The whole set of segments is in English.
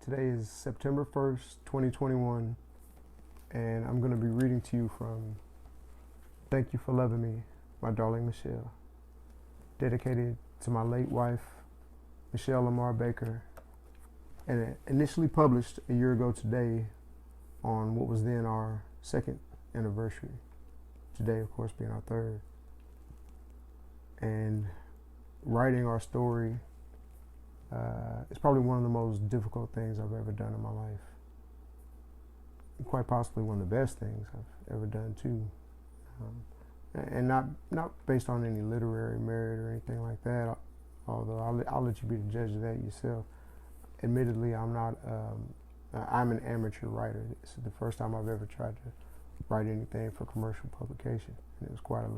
Today is September 1st, 2021, and I'm going to be reading to you from Thank You for Loving Me, my darling Michelle, dedicated to my late wife, Michelle Lamar Baker, and initially published a year ago today on what was then our second anniversary. Today, of course, being our third. And writing our story is probably one of the most difficult things I've ever done in my life. Quite possibly one of the best things I've ever done too. And not based on any literary merit or anything like that, although I'll let you be the judge of that yourself. Admittedly, I'm an amateur writer. This is the first time I've ever tried to write anything for commercial publication, and it was quite a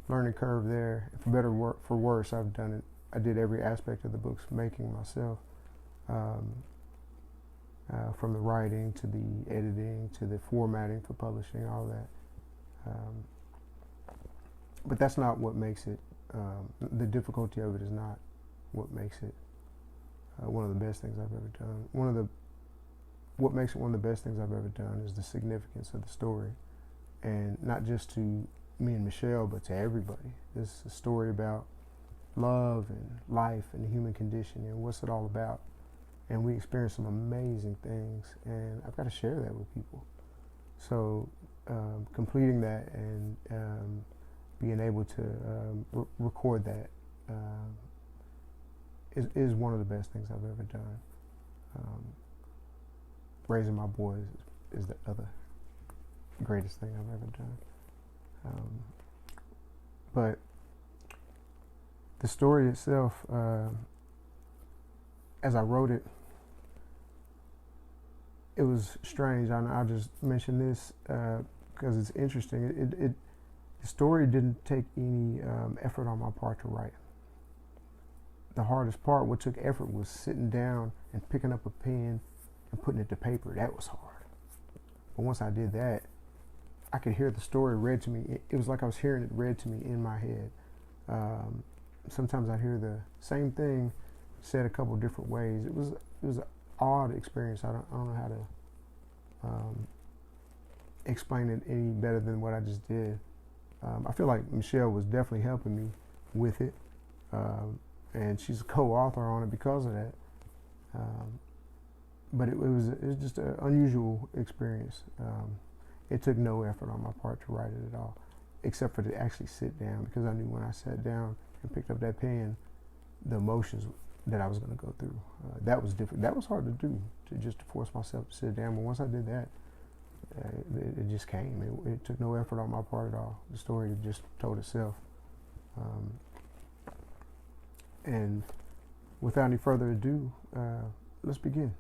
learning curve there. For better or for worse, I've done it. I did every aspect of the book's making myself, from the writing to the editing to the formatting for publishing, all that. But that's not what makes it. The difficulty of it is not what makes it one of the best things I've ever done. What makes it one of the best things I've ever done is the significance of the story, and not just to me and Michelle, but to everybody. This is a story about love and life and the human condition and what's it all about. And we experienced some amazing things, and I've got to share that with people. So completing that and being able to record that is one of the best things I've ever done. Raising my boys is the other greatest thing I've ever done. But the story itself, as I wrote it, it was strange. I'll just mention this because it's interesting. The story didn't take any effort on my part to write. The hardest part, what took effort, was sitting down and picking up a pen and putting it to paper. That was hard. But once I did that, I could hear the story read to me. It was like I was hearing it read to me in my head. Sometimes I'd hear the same thing said a couple different ways. It was an odd experience. I don't know how to explain it any better than what I just did. I feel like Michelle was definitely helping me with it, and she's a co-author on it because of that. But it was just an unusual experience. It took no effort on my part to write it at all, except for to actually sit down, because I knew when I sat down and picked up that pen, the emotions that I was going to go through. That was different. That was hard to do, to force myself to sit down. But once I did that, it just came. It took no effort on my part at all. The story just told itself. And without any further ado, let's begin.